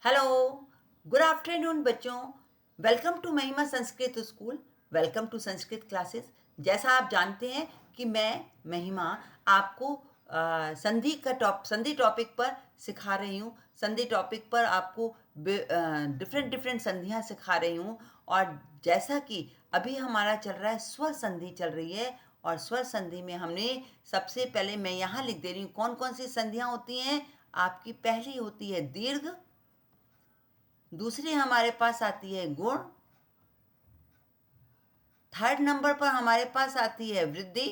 Hello, good afternoon बच्चों। Welcome to Mahima Sanskrit school. Welcome to Sanskrit classes. जैसा आप जानते हैं कि मैं महिमा आपको संधि टॉपिक पर सिखा रही हूँ। संधि टॉपिक पर आपको डिफरेंट डिफरेंट संधियाँ सिखा रही हूँ। और जैसा कि अभी हमारा चल रहा है, स्वर संधि चल रही है। और स्वर संधि में हमने सबसे पहले मैं यहाँ लिख दे रही हूँ कौन कौन सी संधियाँ होती हैं। आपकी पहली होती है दीर्घ, दूसरी हमारे पास आती है गुण, थर्ड नंबर पर हमारे पास आती है वृद्धि,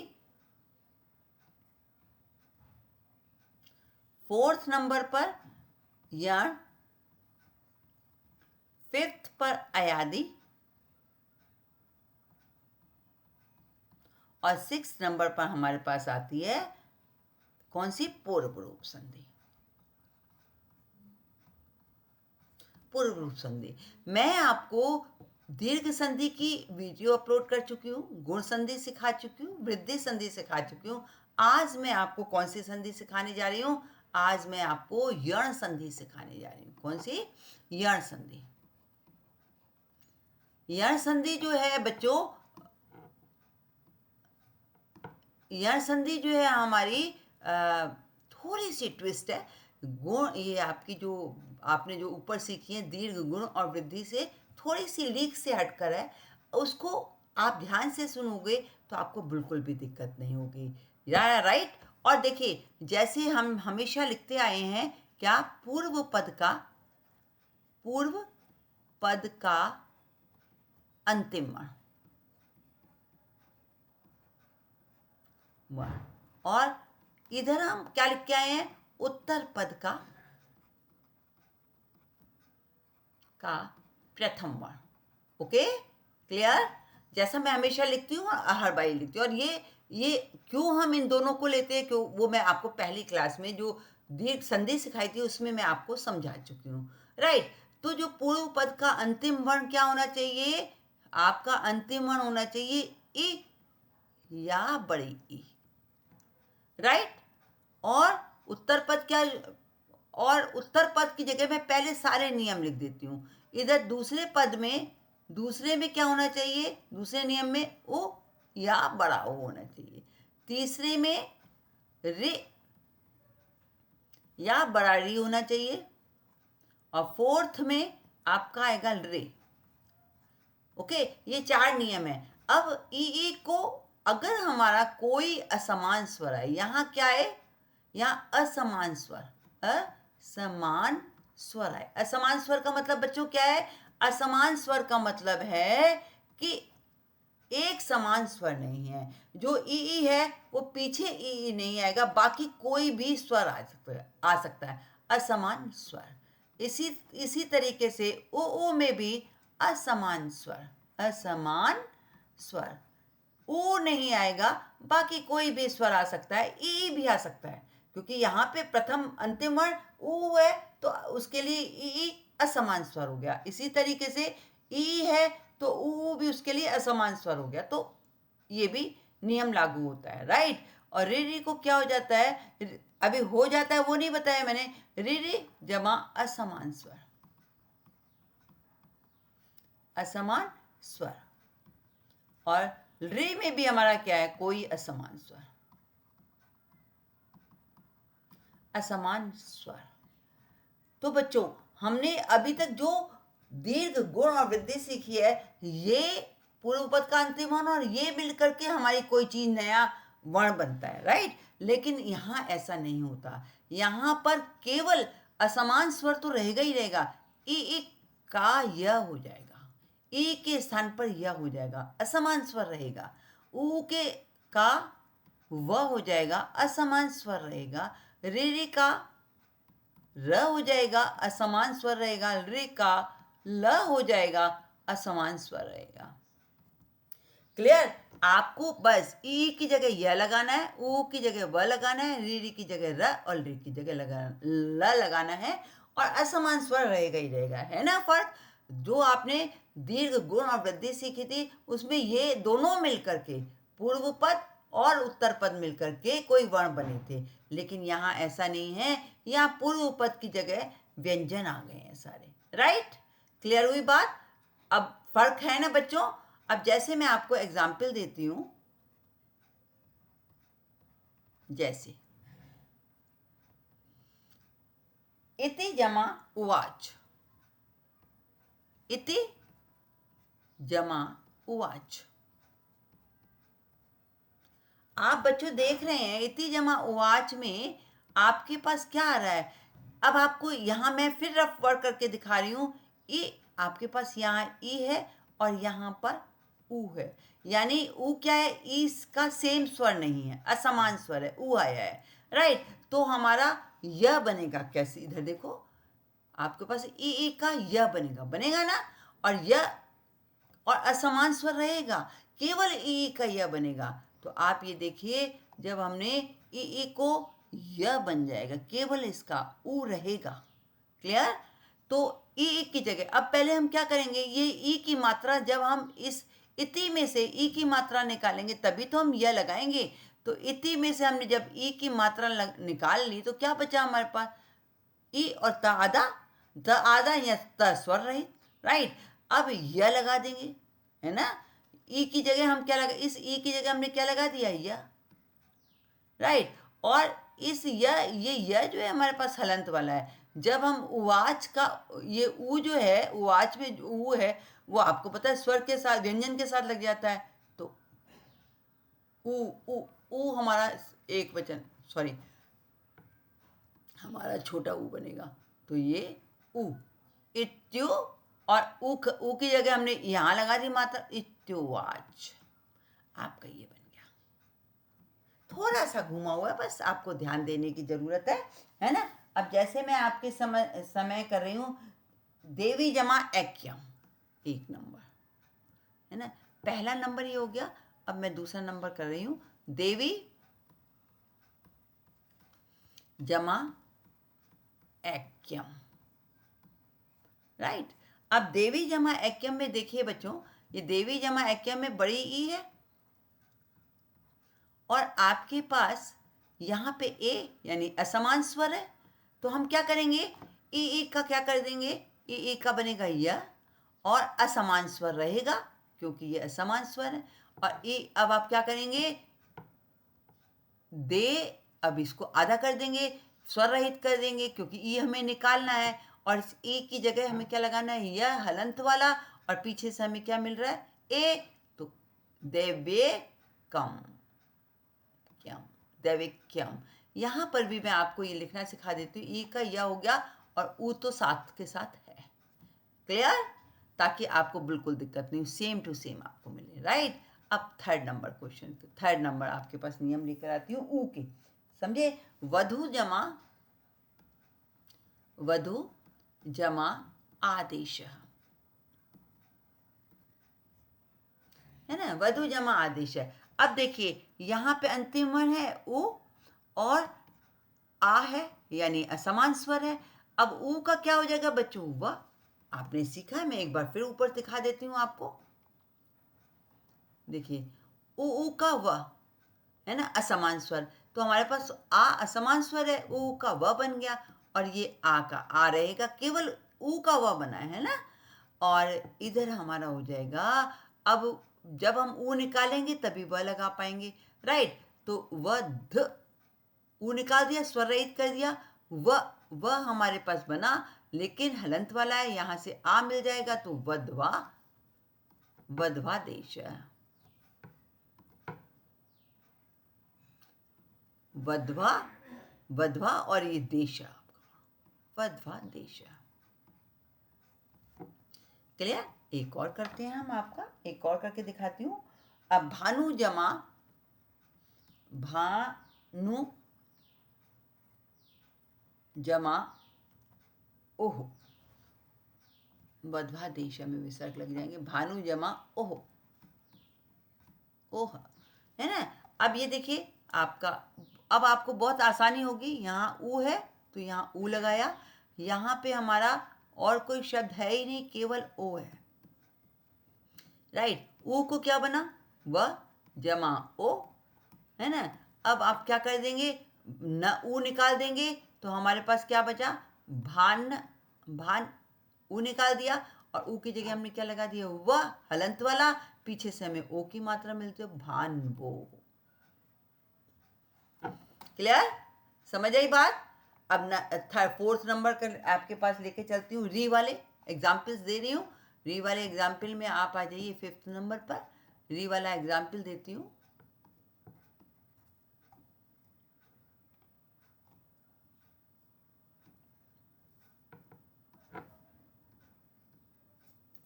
फोर्थ नंबर पर यण, फिफ्थ पर अयादि और सिक्स नंबर पर हमारे पास आती है कौन सी? पूर्व रूप संधि। पूर्व रूप संधि। मैं आपको दीर्घ संधि की वीडियो अपलोड कर चुकी हूँ, गुण संधि सिखा चुकी हूँ, वृद्धि संधि सिखा चुकी हूँ। आज मैं आपको कौन सी संधि सिखाने जा रही हूँ? आज मैं आपको यण संधि सिखाने जा रही हूँ। कौन सी? यण संधि। यण संधि जो है बच्चों, यण संधि जो है हमारी थोड़ी सी ट्विस्ट है। गुण, ये आपकी जो आपने जो ऊपर सीखी है दीर्घ, गुण और वृद्धि से थोड़ी सी लीक से हटकर है। उसको आप ध्यान से सुनोगे तो आपको बिल्कुल भी दिक्कत नहीं होगी। राइट। और देखिए, जैसे हम हमेशा लिखते आए हैं, क्या? पूर्व पद का अंतिम वर्ण। और इधर हम क्या लिख के आए हैं? उत्तर पद का प्रथम वर्ण। Okay, clear? जैसा मैं हमेशा लिखती हूँ और हर बार लिखती हूँ। और ये क्यों हम इन दोनों को लेते हैं, क्यों, वो मैं आपको पहली क्लास में जो दीर्घ संधि सिखाई थी उसमें मैं आपको समझा चुकी हूँ। राइट। तो जो पूर्व पद का अंतिम वर्ण क्या होना चाहिए? आपका अंतिम वर्ण होना चाहिए ई या बड़ी ई। राइट। और उत्तर पद क्या? और उत्तर पद की जगह मैं पहले सारे नियम लिख देती हूँ। इधर दूसरे पद में, दूसरे में क्या होना चाहिए? दूसरे नियम में ओ या बड़ा ओ होना चाहिए। तीसरे में रे या बड़ा री होना चाहिए। और फोर्थ में आपका आएगा रे। ओके, ये चार नियम है। अब ई को अगर हमारा कोई असमान स्वर है, यहाँ क्या है? यहाँ असमान स्वर, असमान स्वर है। असमान स्वर का मतलब बच्चों क्या है? असमान स्वर का मतलब है कि एक समान स्वर नहीं है। जो ई है वो पीछे ई नहीं आएगा, बाकी कोई भी स्वर आ सकता है। असमान स्वर। इसी तरीके से ओ में भी असमान स्वर, असमान स्वर। ऊ नहीं आएगा, बाकी कोई भी स्वर आ सकता है, ई भी आ सकता है। क्योंकि यहाँ पे प्रथम अंतिम वर्ण ऊ है तो उसके लिए ई असमान स्वर हो गया। इसी तरीके से ई है तो ऊ भी उसके लिए असमान स्वर हो गया। तो ये भी नियम लागू होता है। राइट। और री री को क्या हो जाता है? अभी हो जाता है वो नहीं बताया मैंने। री री जमा असमान स्वर, असमान स्वर। और रे में भी हमारा क्या है? कोई असमान स्वर, असमान स्वर। तो बच्चों, हमने अभी तक जो दीर्घ, गुण और वृद्धि सीखी है, ये पूर्व पद का अंतिम वर्ण और ये मिलकर के हमारी कोई चीज नया वर्ण बनता है। राइट। लेकिन यहाँ ऐसा नहीं होता। यहाँ पर केवल असमान स्वर तो रहेगा ही रहेगा। ई का यह हो जाएगा, ई के स्थान पर यह हो जाएगा, असमान स्वर रहेगा। ऊ के का वह हो जाएगा, असमान स्वर रहेगा। रे का र हो जाएगा, असमान स्वर रहेगा। रे का ल हो जाएगा, असमान स्वर रहेगा। क्लियर? आपको बस ई की जगह यह लगाना है, ऊ की जगह व लगाना है, री की जगह र और री की जगह ल लगाना है। और असमान स्वर रहेगा ही रहेगा, है ना फर्क? जो आपने दीर्घ, गुण और वृद्धि सीखी थी उसमें ये दोनों मिलकर के, पूर्व पद और उत्तर पद मिलकर के कोई वर्ण बने थे। लेकिन यहाँ ऐसा नहीं है। यहाँ पूर्व पद की जगह व्यंजन आ गए हैं सारे। राइट, क्लियर हुई बात? अब फर्क है ना बच्चों? अब जैसे मैं आपको एग्जाम्पल देती हूं, जैसे इति जमा उवाच, इति जमा उवाच। आप बच्चों देख रहे हैं इति जमा उवाच में आपके पास क्या आ रहा है? अब आपको यहाँ मैं फिर रफ वर्क करके दिखा रही हूँ। ई आपके पास यहाँ ई है और यहाँ पर ऊ है, यानी ऊ क्या है? ई का सेम स्वर नहीं है, असमान स्वर है, ऊ आया है। राइट, तो हमारा यह बनेगा कैसे? इधर देखो, आपके पास ई का यह बनेगा ना, और यह और असमान स्वर रहेगा, केवल ई का यह बनेगा। तो आप ये देखिए, जब हमने ई को यह बन जाएगा, केवल इसका ऊ रहेगा। क्लियर? तो ई की जगह अब पहले हम क्या करेंगे, ये ई की मात्रा जब हम इस इति में से ई की मात्रा निकालेंगे तभी तो हम यह लगाएंगे। तो इति में से हमने जब ई की मात्रा निकाल ली तो क्या बचा हमारे पास? ई और त आधा, द आधा या त स्वर रहित। राइट, अब यह लगा देंगे, है ना? ई की जगह हम क्या लगा, इस ई की जगह हमने क्या लगा दिया? यह। राइट, और इस यह जो है हमारे पास हलंत वाला है। जब हम उवाच का ये ऊ जो है, उवाच में जो ऊ है वो आपको पता है स्वर के साथ, व्यंजन के साथ लग जाता है। तो ऊ ऊ ऊ हमारा एक वचन, सॉरी, हमारा छोटा ऊ बनेगा। तो ये ऊ, इत्यु, और ऊ की जगह हमने यहाँ लगा दी मात्रा, इत्युवाच। आपका ये बन गया। थोड़ा सा घुमा हुआ है, बस आपको ध्यान देने की जरूरत है ना? अब जैसे मैं आपके समय कर रही हूँ, देवी जमा ऐक्यम, एक नंबर, है ना? पहला नंबर ये हो गया। अब मैं दूसरा नंबर कर रही हूँ, देवी जमा ऐक्यम। राइट, अब देवी जमा ऐक्यम में देखिए बच्चों, ये देवी जमा ऐक्यम में बड़ी ई है और आपके पास यहाँ पे ए यानी असमान स्वर है। तो हम क्या करेंगे, ई का क्या कर देंगे? ई का बनेगा यह, और असमान स्वर रहेगा क्योंकि ये असमान स्वर है। और ई, अब आप क्या करेंगे? दे, अब इसको आधा कर देंगे, स्वर रहित कर देंगे क्योंकि ई हमें निकालना है। और इस ई की जगह हमें क्या लगाना है? यह हलंत वाला, और पीछे से हमें क्या मिल रहा है? ए। तो देवे कम क्यम, दैविक्यम। यहाँ पर भी मैं आपको ये लिखना सिखा देती हूँ। ई का यह हो गया और ऊ तो साथ के साथ है। क्लियर? ताकि आपको बिल्कुल दिक्कत नहीं हो, सेम टू सेम आपको मिले। राइट, अब third number question, third number आपके पास नियम लेकर आती हूँ ऊ के। समझे? वधु जमा आदेश, है ना? वधु जमा आदेश है। अब देखिए यहाँ पे अंतिम वर्ण है ऊ और आ है, यानी असमान स्वर है। अब ऊ का क्या हो जाएगा बच्चों? वह। आपने सीखा है, मैं एक बार फिर ऊपर दिखा देती हूँ आपको। देखिए ऊ का वह, है ना, असमान स्वर। तो हमारे पास आ असमान स्वर है, ऊ का वह बन गया, और ये आ का आ रहेगा, केवल ऊ का वह बना है ना। और इधर हमारा हो जाएगा, अब जब हम ऊ निकालेंगे तभी वह लगा पाएंगे। राइट, तो वह ध, ऊ निकाल दिया, स्वर रहित कर दिया, वह हमारे पास बना, लेकिन हलंत वाला है, यहां से आ मिल जाएगा। तो वधवा, वधवा देश, वधवा, वधवा, और ये देश आपका वधवा देश। क्लियर? एक और करते हैं हम, आपका एक और करके दिखाती हूँ। अब भानु जमा ओह, वधवा देश में विसर्ग लग जाएंगे। भानु जमा ओह, ओह, है ना? अब ये देखिए आपका, अब आपको बहुत आसानी होगी। यहाँ ऊ है तो यहाँ ऊ लगाया, यहाँ पे हमारा और कोई शब्द है ही नहीं, केवल ओ है। राइट, ऊ को क्या बना? व जमा ओ, है ना? अब आप क्या कर देंगे? न ऊ निकाल देंगे तो हमारे पास क्या बचा? भान, भान ऊ निकाल दिया और ऊ की जगह हमने क्या लगा दिया, वह हलंत वाला, पीछे से हमें ओ की मात्रा मिलती है, भान वो। क्लियर, समझ आई बात। अब फोर्थ नंबर का आपके पास लेके चलती हूँ, री वाले एग्जाम्पल्स दे रही हूँ। री वाले एग्जाम्पल में आप आ जाइए फिफ्थ नंबर पर। री वाला एग्जाम्पल देती हूँ।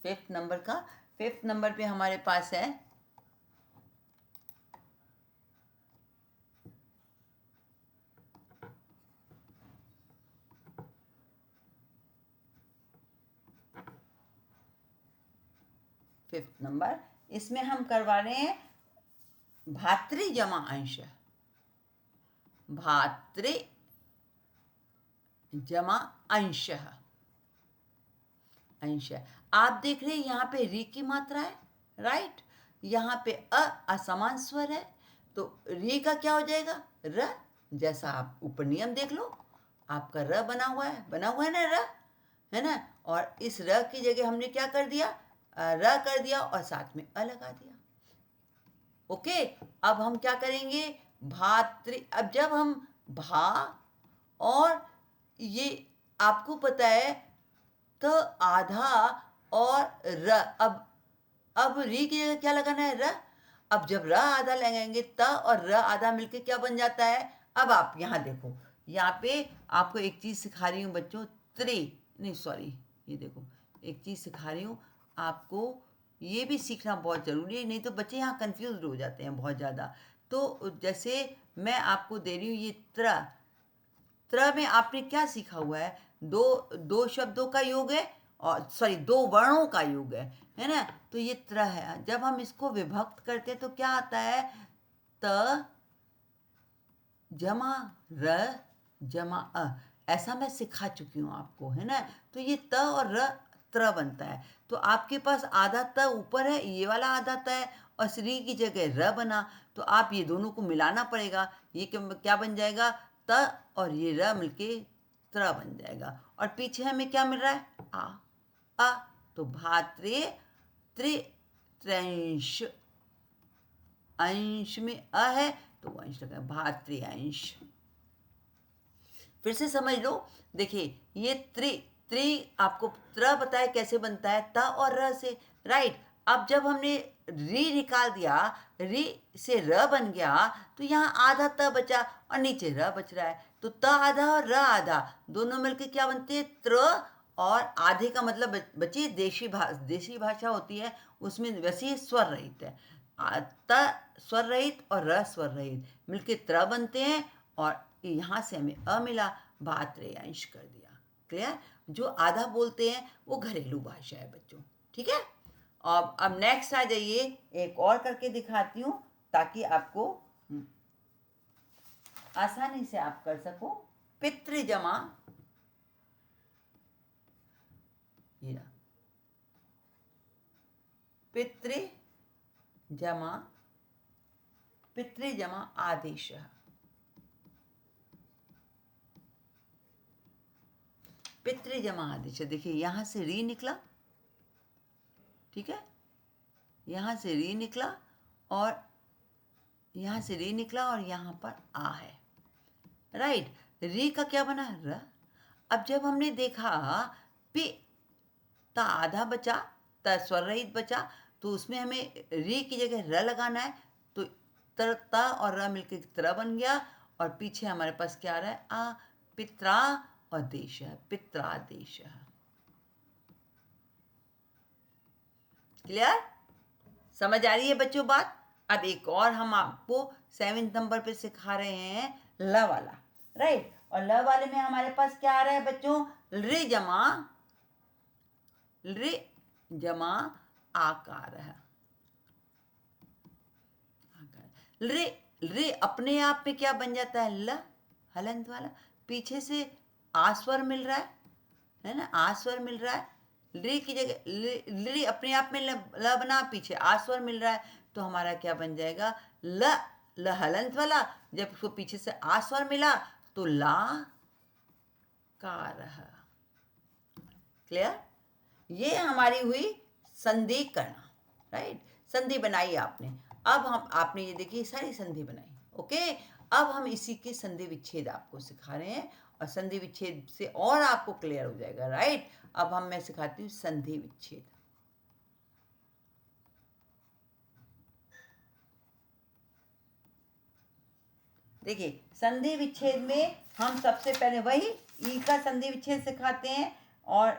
फिफ्थ नंबर का, फिफ्थ नंबर पे हमारे पास है फिफ्थ नंबर, इसमें हम करवा रहे हैं भातृ जमा अंश। भातृ जमा अंश, अंश। आप देख रहे हैं यहाँ पे री की मात्रा है, राइट। यहाँ पे असमान स्वर है, तो री का क्या हो जाएगा, र। जैसा आप ऊपर नियम देख लो, आपका र बना हुआ है ना, र है ना। और इस र की जगह हमने क्या कर दिया, र कर दिया और साथ में अ लगा दिया। ओके, अब हम क्या करेंगे, भातृ। अब जब हम भा और ये आपको पता है त आधा और र, अब री की जगह क्या लगाना है, र। अब जब र आधा लगाएंगे त और र आधा मिलके क्या बन जाता है। अब आप यहाँ देखो, यहाँ पे आपको एक चीज सिखा रही हूँ बच्चों, नहीं सॉरी, ये देखो एक चीज सिखा रही हूँ आपको, ये भी सीखना बहुत जरूरी है, नहीं तो बच्चे यहाँ कंफ्यूज हो जाते हैं बहुत ज़्यादा। तो जैसे मैं आपको दे रही हूँ ये त्र में आपने क्या सीखा हुआ है, दो शब्दों का योग है, और सॉरी दो वर्णों का योग है ना। तो ये त्र है, जब हम इसको विभक्त करते हैं तो क्या आता है, त जमा र जमा अ। ऐसा मैं सिखा चुकी हूँ आपको, है ना। तो ये त और र त्र बनता है। तो आपके पास आधा त ऊपर है, ये वाला आधा त है, और श्री की जगह र बना, तो आप ये दोनों को मिलाना पड़ेगा। ये क्या बन जाएगा, त और ये र मिलके त्र बन जाएगा। और पीछे हमें क्या मिल रहा है, आ। तो भातृ त्रिंश, अंश में अ है तो वो अंश लगा, भातृ अंश। फिर से समझ लो, देखिए ये त्रि आपको त्र पता है कैसे बनता है, त और र से, राइट। अब जब हमने री निकाल दिया, री से र बन गया, तो यहाँ आधा त बचा और नीचे र बच रहा है, तो त आधा और र आधा दोनों मिलकर क्या बनते हैं, त्र। और आधे का मतलब बची देशी भाषा होती है, उसमें वैसे स्वर रहित है, त स्वर रहित और र स्वर रहित मिलके त्र बनते हैं, और यहाँ से हमें अ मिला, भातृ अंश कर दिया। क्लियर, जो आधा बोलते हैं वो घरेलू भाषा है बच्चों, ठीक है। अब नेक्स्ट आ जाइए, एक और करके दिखाती हूँ ताकि आपको आसानी से आप कर सको। पितृ जमा, ये रहा, पितृ जमा आदेश। पितृ जमा आदेश, देखिए यहां से री निकला, ठीक है, यहां से री निकला और यहां से री निकला और यहां पर आ है, राइट। री का क्या बना, र। अब जब हमने देखा पि ता आधा बचा, त स्वर रहित बचा, तो उसमें हमें री की जगह र लगाना है, तो त और र मिलकर त्र बन गया, और पीछे हमारे पास क्या आ रहा है, आ पित्रा और देश है, पित्रादेश। क्लियर, समझ आ रही है बच्चों बात। अब एक और हम आपको 7th नंबर पे सिखा रहे हैं ल वाला, राइट। और ल वाले में हमारे पास क्या आ रहा है बच्चों, रि जमा आकार है। रे अपने आप में क्या बन जाता है, ल, हलंत वाला, पीछे से आस्वर मिल रहा है ना, आस्वर मिल रहा है, रे की जगह रे अपने आप में ल बना, पीछे आस्वर मिल रहा है, तो हमारा क्या बन जाएगा, ल हलंत वाला, जब उसको पीछे से आस्वर मिला तो ला कार। क्लियर? ये हमारी हुई संधि करना, राइट? संधि बनाई आपने। अब हम आपने ये देखिए सारी संधि बनाई, ओके? अब हम इसी के संधि विच्छेद आपको सिखा रहे हैं और संधि विच्छेद से और आपको क्लियर हो जाएगा, राइट? अब मैं सिखाती हूँ संधि विच्छेद। देखिए संधि विच्छेद में हम सबसे पहले वही ई का संधि विच्छेद सिखाते हैं और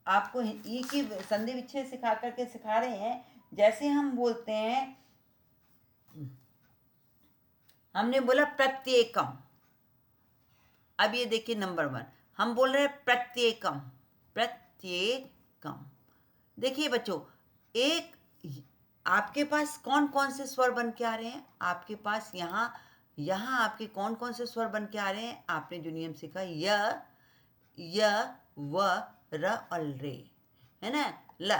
आपको ई की संधि विच्छेद सिखा करके सिखा रहे हैं। जैसे हम बोलते हैं, हमने बोला प्रत्येकम। अब ये देखिए नंबर 1 हम बोल रहे हैं प्रत्येकम, प्रत्येकम। देखिए बच्चों, एक आपके पास कौन कौन से स्वर बन के आ रहे हैं? आपके पास यहाँ आपके कौन कौन से स्वर बन के आ रहे हैं? आपने जो नियम सीखा, य, व, र और रे, है ना, ल।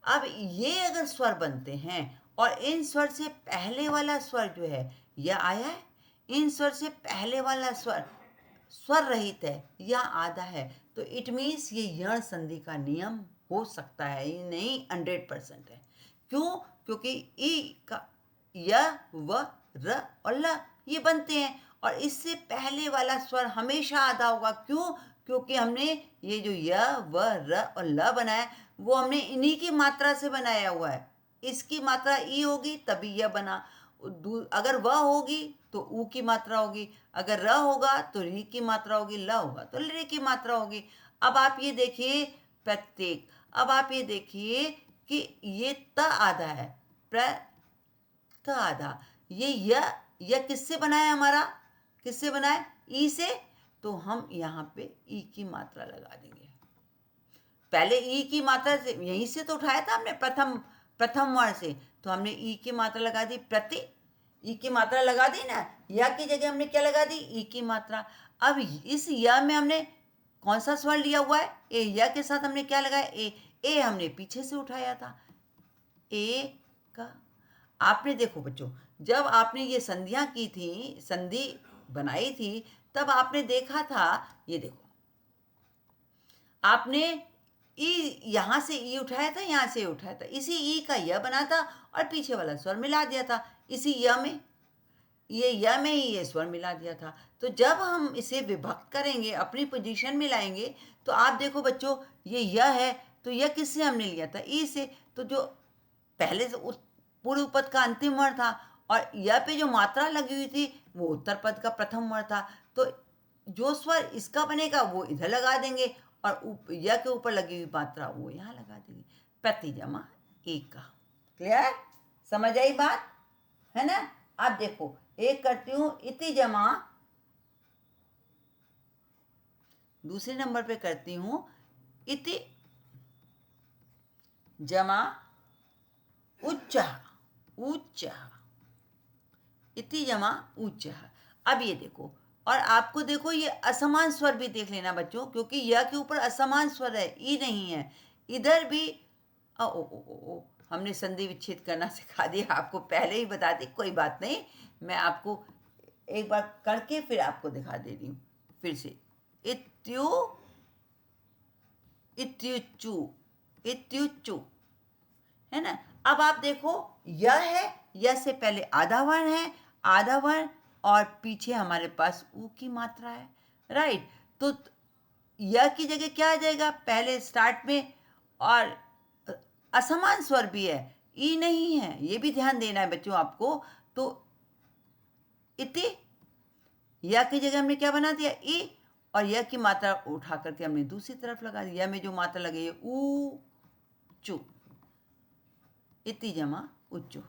अब ये अगर स्वर बनते हैं और इन स्वर से पहले वाला स्वर जो है यह आया है, इन स्वर से पहले वाला स्वर स्वर रहित है या आधा है, तो इट मीन्स ये यण संधि का नियम हो सकता है, ये नहीं 100% है। क्यों? क्योंकि ई का य, व, र और ल ये बनते हैं और इससे पहले वाला स्वर हमेशा आधा होगा। क्यों? क्योंकि हमने ये जो य, व, र और ल बनाया वो हमने इन्हीं की मात्रा से बनाया हुआ है। इसकी मात्रा ई होगी तभी यह बना। अगर व होगी तो ऊ की मात्रा होगी, अगर र होगा तो री की मात्रा होगी, ल होगा तो रे की मात्रा होगी। अब आप ये देखिए प्रत्येक, अब आप ये देखिए कि ये त आधा है, त आधा, ये य किससे बना है हमारा? किससे बना है? ई से। तो हम यहाँ पे ई की मात्रा लगा देंगे। पहले ई की मात्रा से यहीं से तो उठाया था हमने, प्रथम वर्ण से, तो हमने ई की मात्रा लगा दी प्रति, ई की मात्रा लगा दी ना, या की जगह हमने क्या लगा दी? ई की मात्रा। अब इस या में हमने कौन सा स्वर लिया हुआ है? ए। या के साथ हमने क्या लगाया? ए हमने पीछे से उठाया था, ए का। आपने देखो बच्चों, जब आपने ये संधियां की थी, संधि बनाई थी, तब आपने देखा था, ये देखो आपने ई यहाँ से ई उठाया था, यहाँ से उठाया था, इसी ई का य बना था और पीछे वाला स्वर मिला दिया था इसी य में, ये य में ही ये स्वर मिला दिया था। तो जब हम इसे विभक्त करेंगे, अपनी पोजीशन में लाएंगे, तो आप देखो बच्चों, ये य है तो यह किससे हमने लिया था? ई से। तो जो पहले से पूर्व पद का अंतिम वर्ण था और य पे जो मात्रा लगी हुई थी वो उत्तर पद का प्रथम वर्ण था, तो जो स्वर इसका बनेगा वो इधर लगा देंगे और य के ऊपर लगी हुई मात्रा वो यहाँ लगा देंगे। प्रति जमा एक का। क्लियर? समझ आई बात, है ना? अब देखो एक करती हूँ इति जमा, दूसरे नंबर पे करती हूँ इति जमा उच्च, उच्च, इति जमा उच्च। अब ये देखो, और आपको देखो ये असमान स्वर भी देख लेना बच्चों, क्योंकि य के ऊपर असमान स्वर है, ई नहीं है। इधर भी ओ हमने संधि विच्छेद करना सिखा दिया, आपको पहले ही बता दी, कोई बात नहीं, मैं आपको एक बार करके फिर आपको दिखा दे रही हूँ फिर से। इत्यु, इत्युच्चु, इत्युच्चु, है ना? अब आप देखो यह है, यह से पहले आधा वर्ण है, आधा वर्ण और पीछे हमारे पास ऊ की मात्रा है, राइट? तो यह की जगह क्या आ जाएगा पहले स्टार्ट में? और असमान स्वर भी है, ई नहीं है, ये भी ध्यान देना है बच्चों आपको। तो इति, या की जगह हमने क्या बना दिया? ई, और यह की मात्रा उठा करके हमने दूसरी तरफ लगा दी, यह में जो मात्रा लगी है ऊ चु, इति जमा उच्चु।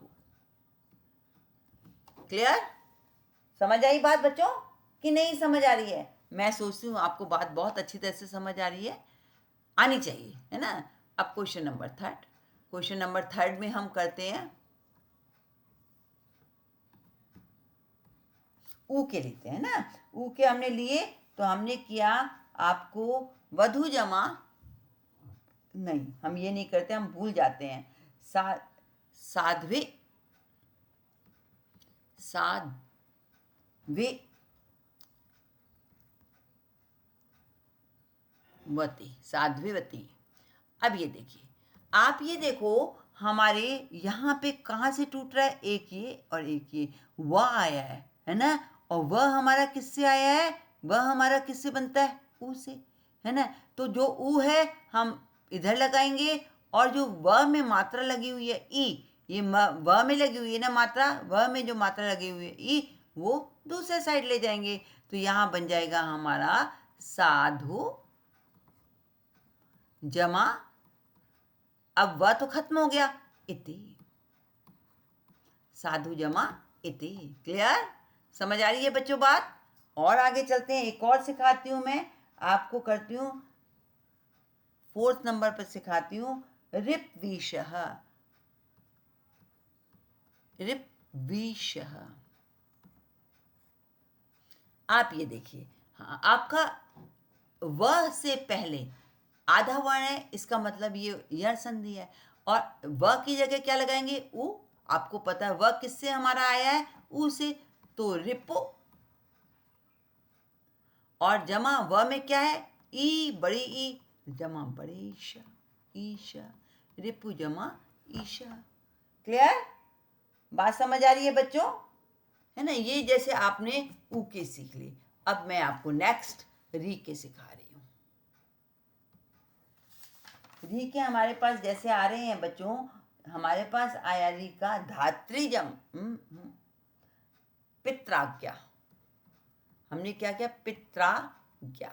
क्लियर? समझ आई बात बच्चों कि नहीं समझ आ रही है? मैं सोचती हूँ आपको बात बहुत अच्छी तरह से समझ आ रही है, आनी चाहिए, है ना? अब क्वेश्चन नंबर 3, क्वेश्चन नंबर 3 में हम करते हैं ऊ के लेते हैं ना। ऊ के हमने लिए तो हमने किया आपको वधु जमा, नहीं हम ये नहीं करते, हम भूल जाते हैं, साध्वी, साध्वीवती, साध्वीवती, अब ये देखिए, आप ये देखो हमारे यहाँ पे कहाँ से टूट रहा है, एक ये और एक ये, वह आया है ना, और वह हमारा किससे आया है, वह हमारा किससे बनता है, ऊ से, है ना। तो जो ऊ है हम इधर लगाएंगे, और जो व में मात्रा लगी हुई है ई, ये व में लगी हुई है ना मात्रा, व में जो मात्रा लगी हुई है ई, वो दूसरे साइड ले जाएंगे। तो यहाँ बन जाएगा हमारा साधु जमा, अब वह तो खत्म हो गया, इति, साधु जमा इति। क्लियर, समझ आ रही है बच्चों बात। और आगे चलते हैं, एक और सिखाती हूँ मैं आपको, करती हूँ 4th नंबर पर सिखाती हूँ ऋप्विशः। ऋप्विशः, आप ये देखिए, हाँ, आपका वह से पहले आधा वर्ण है, इसका मतलब ये यण संधि है, और व की जगह क्या लगाएंगे, उ। आपको पता है व किससे हमारा आया है, उ से, तो रिपो। और जमा व में क्या है, ई, बड़ी ई, जमा बड़े ईशा, ईशा, रिपु जमा ईशा। क्लियर, बात समझ आ रही है बच्चों, है ना। ये जैसे आपने ऊ के सीख ली, अब मैं आपको नेक्स्ट री के सिखा रही हूँ। री के हमारे पास जैसे आ रहे हैं बच्चों, हमारे पास आया री का धात्रीजम, पित्राज्ञा। हमने क्या किया, पित्राज्ञा।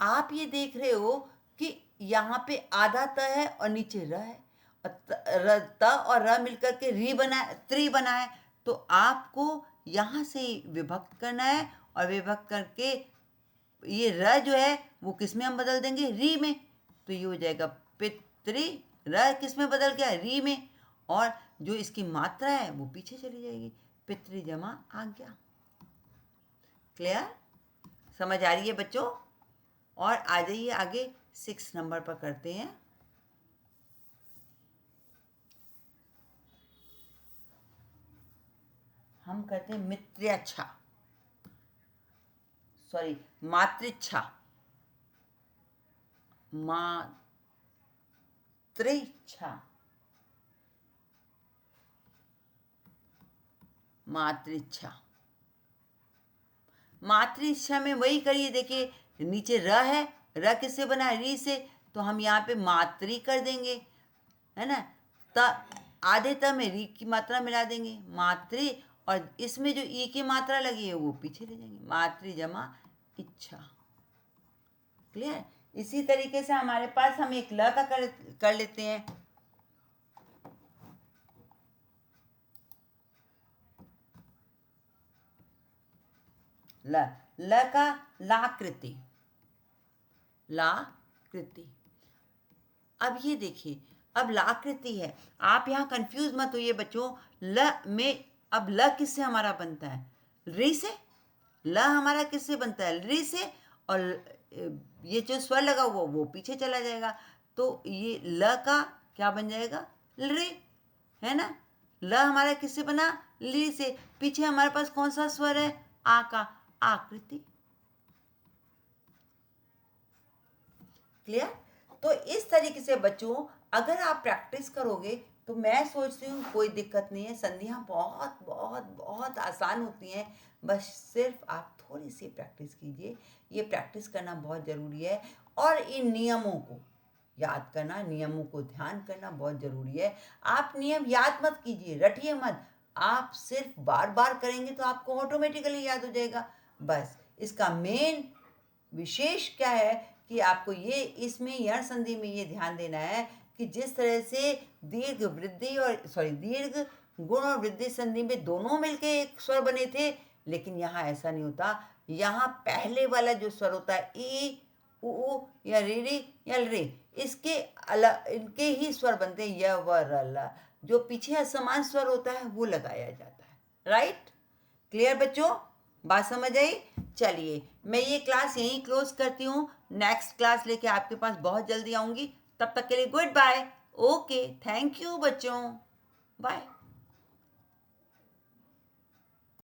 आप ये देख रहे हो कि यहाँ पे आधा त है और नीचे र है, और त और र मिलकर के री बना, त्रि बना है। तो आपको यहाँ से विभक्त करना है, और विभक्त करके ये र जो है वो किस में हम बदल देंगे, री में। तो ये हो जाएगा पितृ, र किस में बदल गया, री में, और जो इसकी मात्रा है वो पीछे चली जाएगी, पितृ जमा आज्ञा। क्लियर, समझ आ रही है बच्चों। और आ जाइए आगे 6 नंबर पर करते हैं। हम करते हैं मित्र्यच्छा, सॉरी मातृच्छा, मातृच्छा, मातृच्छा। मातृच्छा में वही करिए, देखिए नीचे र है, र किससे बना है, री से, तो हम यहाँ पे मातृ कर देंगे, है ना। त आधे त में री की मात्रा मिला देंगे, मातृ, और इसमें जो ई की मात्रा लगी है वो पीछे ले जाएंगे, मातृ जमा इच्छा। क्लियर, इसी तरीके से हमारे पास हम एक ल का कर लेते हैं। ल का लाकृति, लाकृति। अब ये देखिए, अब लाकृति है, आप यहाँ कंफ्यूज मत होइए बच्चों। ल में अब ल किससे हमारा बनता है, री से। ल हमारा किससे बनता है, री से, और ये जो स्वर लगा हुआ वो पीछे चला जाएगा, तो ये ल का क्या बन जाएगा, रे, है ना। ल हमारा किससे बना, ली से, पीछे हमारे पास कौन सा स्वर है, आ का, आकृति। क्लियर, तो इस तरीके से बच्चों अगर आप प्रैक्टिस करोगे तो मैं सोचती हूँ कोई दिक्कत नहीं है। संधियाँ बहुत बहुत बहुत आसान होती हैं, बस सिर्फ आप थोड़ी सी प्रैक्टिस कीजिए। ये प्रैक्टिस करना बहुत ज़रूरी है, और इन नियमों को याद करना, नियमों को ध्यान करना बहुत ज़रूरी है। आप नियम याद मत कीजिए, रटिए मत, आप सिर्फ बार बार करेंगे तो आपको ऑटोमेटिकली याद हो जाएगा। बस इसका मेन विशेष क्या है कि आपको ये इसमें यण संधि में ये ध्यान देना है कि जिस तरह से दीर्घ वृद्धि और दीर्घ गुण और वृद्धि संधि में दोनों मिलके एक स्वर बने थे, लेकिन यहाँ ऐसा नहीं होता। यहाँ पहले वाला जो स्वर होता है ई, उ या रे या रे, इसके अलग इनके ही स्वर बनते हैं, य व र ल। जो पीछे असमान स्वर होता है वो लगाया जाता है। राइट, क्लियर बच्चों, बात समझ आई। चलिए मैं ये क्लास यहीं क्लोज करती हूँ, नेक्स्ट क्लास लेके आपके पास बहुत जल्दी आऊँगी। तब तक के लिए goodbye. Okay, thank you बच्चों, बाय।